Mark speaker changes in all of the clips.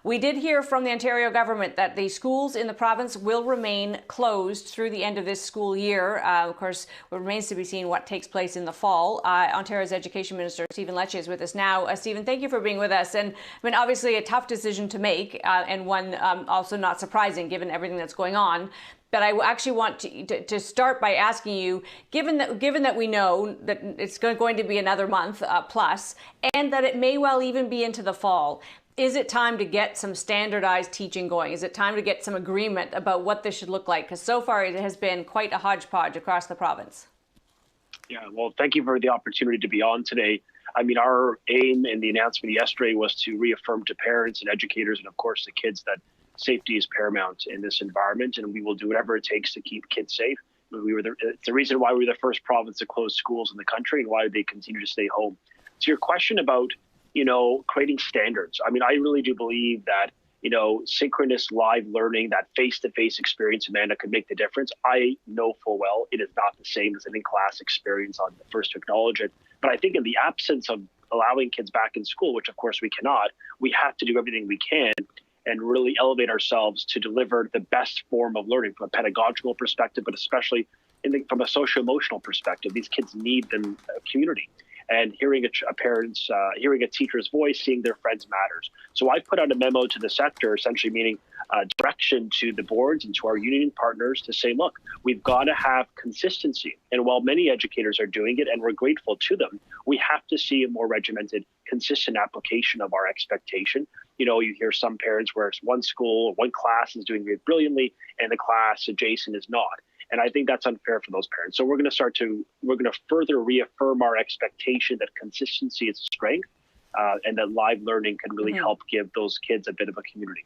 Speaker 1: We did hear from the Ontario government that the schools in the province will remain closed through the end of this school year. Of course, it remains to be seen what takes place in the fall. Ontario's Education Minister Stephen Lecce is with us now. Stephen, thank you for being with us. And I mean, obviously a tough decision to make, and one also not surprising given everything that's going on. But I actually want to start by asking you, given that we know that it's going to be another month plus, and that it may well even be into the fall, is it time to get some standardized teaching going? Is it time to get some agreement about what this should look like? Because so far it has been quite a hodgepodge across the province.
Speaker 2: Yeah, well, thank you for the opportunity to be on today. I mean, our aim in the announcement yesterday was to reaffirm to parents and educators and, of course, the kids that safety is paramount in this environment, and we will do whatever it takes to keep kids safe. It's the reason why we were the first province to close schools in the country and why they continue to stay home. To your question about, creating standards, I mean, I really do believe that, synchronous live learning, that face-to-face experience, Amanda, could make the difference. I know full well it is not the same as an in-class experience on the first to acknowledge it. But I think in the absence of allowing kids back in school, which of course we cannot, we have to do everything we can and really elevate ourselves to deliver the best form of learning from a pedagogical perspective, but especially from a socio-emotional perspective. These kids need them community. And hearing hearing a teacher's voice, seeing their friends matters. So I put out a memo to the sector, essentially meaning direction to the boards and to our union partners to say, look, we've got to have consistency. And while many educators are doing it, and we're grateful to them, we have to see a more regimented, consistent application of our expectation. You hear some parents where it's one school, one class is doing it brilliantly, and the class adjacent is not. And I think that's unfair for those parents. So we're going to further reaffirm our expectation that consistency is a strength, and that live learning can really help give those kids a bit of a community.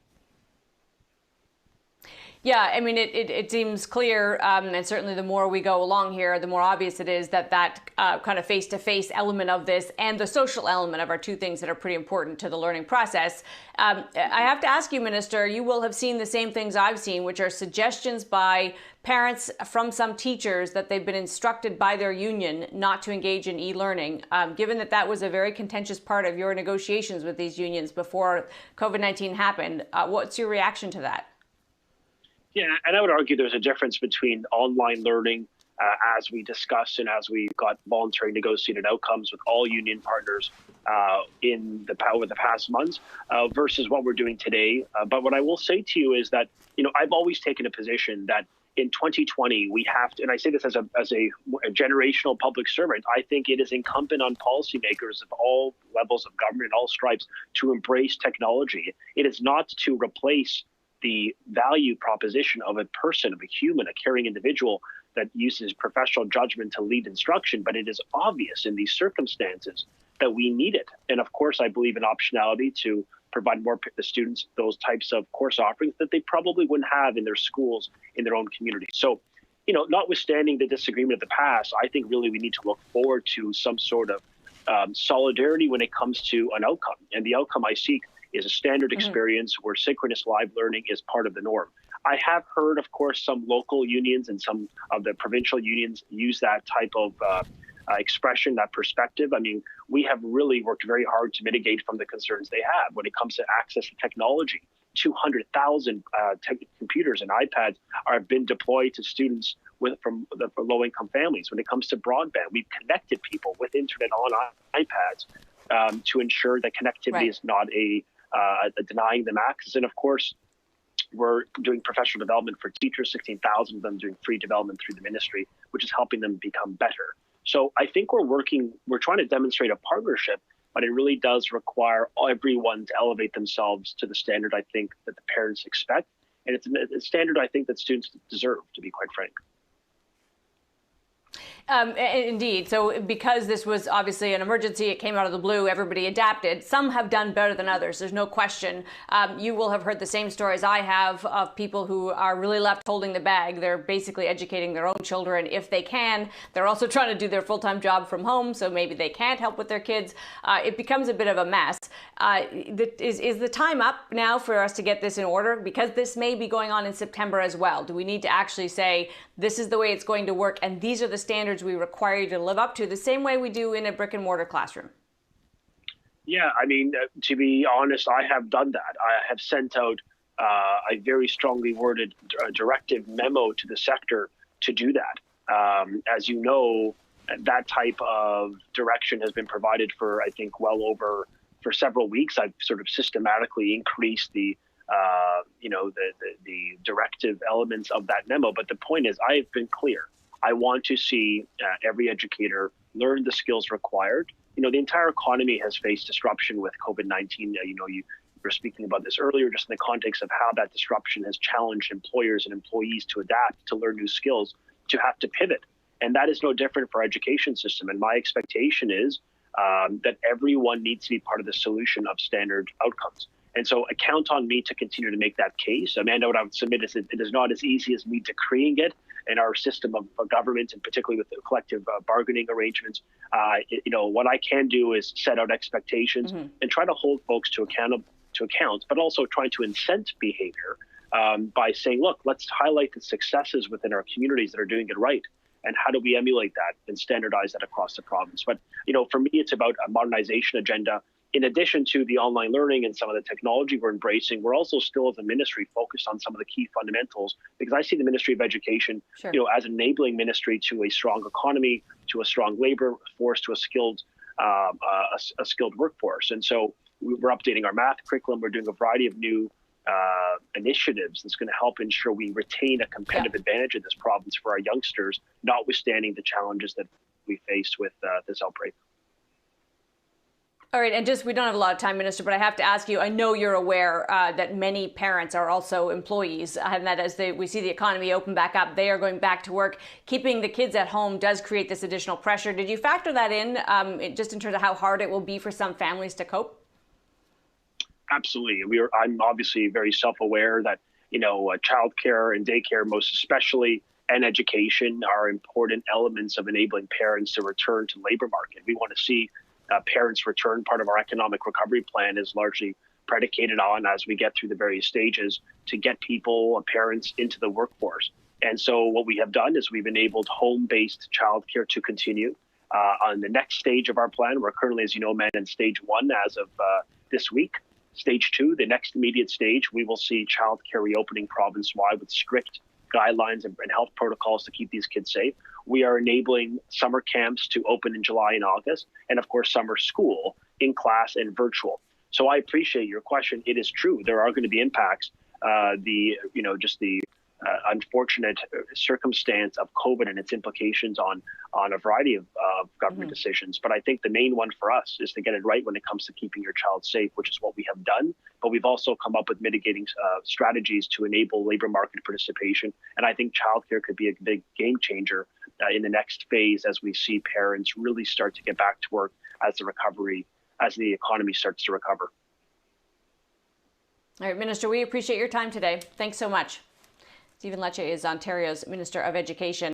Speaker 1: Yeah, I mean, it seems clear, and certainly the more we go along here, the more obvious it is that kind of face-to-face element of this and the social element of are two things that are pretty important to the learning process. I have to ask you, Minister, you will have seen the same things I've seen, which are suggestions by parents from some teachers that they've been instructed by their union not to engage in e-learning. Given that was a very contentious part of your negotiations with these unions before COVID-19 happened, what's your reaction to that?
Speaker 2: Yeah, and I would argue there's a difference between online learning, as we discussed and as we got voluntary negotiated outcomes with all union partners over the past months, versus what we're doing today. But what I will say to you is that, I've always taken a position that in 2020, we have to, and I say this as a generational public servant, I think it is incumbent on policymakers of all levels of government, all stripes, to embrace technology. It is not to replace the value proposition of a person, of a human, a caring individual that uses professional judgment to lead instruction. But it is obvious in these circumstances that we need it. And of course, I believe in optionality to provide the students those types of course offerings that they probably wouldn't have in their schools, in their own community. So, notwithstanding the disagreement of the past, I think really we need to look forward to some sort of solidarity when it comes to an outcome. And the outcome I seek is a standard experience where synchronous live learning is part of the norm. I have heard, of course, some local unions and some of the provincial unions use that type of expression, that perspective. I mean, we have really worked very hard to mitigate from the concerns they have when it comes to access to technology. 200,000 computers and iPads have been deployed to students from low-income families. When it comes to broadband, we've connected people with internet on iPads to ensure that connectivity is not denying them access. And of course, we're doing professional development for teachers, 16,000 of them doing free development through the ministry, which is helping them become better. So I think we're trying to demonstrate a partnership, but it really does require everyone to elevate themselves to the standard I think that the parents expect. And it's a standard I think that students deserve, to be quite frank.
Speaker 1: Indeed. So because this was obviously an emergency, it came out of the blue, everybody adapted. Some have done better than others. There's no question. You will have heard the same stories I have of people who are really left holding the bag. They're basically educating their own children if they can. They're also trying to do their full-time job from home, so maybe they can't help with their kids. It becomes a bit of a mess. Is the time up now for us to get this in order? Because this may be going on in September as well. Do we need to actually say, this is the way it's going to work, and these are the standards we require you to live up to, the same way we do in a brick and mortar classroom?
Speaker 2: Yeah, I mean, to be honest, I have done that. I have sent out a very strongly worded directive memo to the sector to do that. As you know, that type of direction has been provided for, I think, for several weeks. I've sort of systematically increased the directive elements of that memo. But the point is, I have been clear. I want to see every educator learn the skills required. The entire economy has faced disruption with COVID-19. You were speaking about this earlier, just in the context of how that disruption has challenged employers and employees to adapt, to learn new skills, to have to pivot. And that is no different for our education system. And my expectation is that everyone needs to be part of the solution of standard outcomes. And so count on me to continue to make that case. Amanda, what I would submit is it is not as easy as me decreeing it in our system of government, and particularly with the collective bargaining arrangements. What I can do is set out expectations and try to hold folks to account, but also trying to incent behavior by saying, look, let's highlight the successes within our communities that are doing it right. And how do we emulate that and standardize that across the province? But, for me, it's about a modernization agenda. In addition to the online learning and some of the technology we're embracing, we're also still as a ministry focused on some of the key fundamentals, because I see the Ministry of Education, as an enabling ministry to a strong economy, to a strong labor force, to a skilled workforce. And so we're updating our math curriculum. We're doing a variety of new initiatives that's going to help ensure we retain a competitive advantage in this province for our youngsters, notwithstanding the challenges that we faced with this outbreak.
Speaker 1: All right, and we don't have a lot of time, Minister, but I have to ask you, I know you're aware that many parents are also employees, and that as we see the economy open back up, they are going back to work. Keeping the kids at home does create this additional pressure. Did you factor that in, just in terms of how hard it will be for some families to cope?
Speaker 2: Absolutely. I'm obviously very self-aware that, childcare and daycare, most especially, and education are important elements of enabling parents to return to the labor market. We want to see parents return. Part of our economic recovery plan is largely predicated on, as we get through the various stages, to get parents into the workforce. And so what we have done is we've enabled home-based childcare to continue. On the next stage of our plan, we're currently, as you know, in stage 1 as of this week. Stage 2, the next immediate stage, we will see childcare reopening province-wide with strict guidelines and health protocols to keep these kids safe. We are enabling summer camps to open in July and August, and of course, summer school in class and virtual. So I appreciate your question. It is true. There are going to be impacts. The unfortunate circumstance of COVID and its implications on a variety of government decisions. But I think the main one for us is to get it right when it comes to keeping your child safe, which is what we have done. But we've also come up with mitigating strategies to enable labor market participation. And I think childcare could be a big game changer in the next phase as we see parents really start to get back to work as the economy starts to recover.
Speaker 1: All right, Minister, we appreciate your time today. Thanks so much. Stephen Lecce is Ontario's Minister of Education.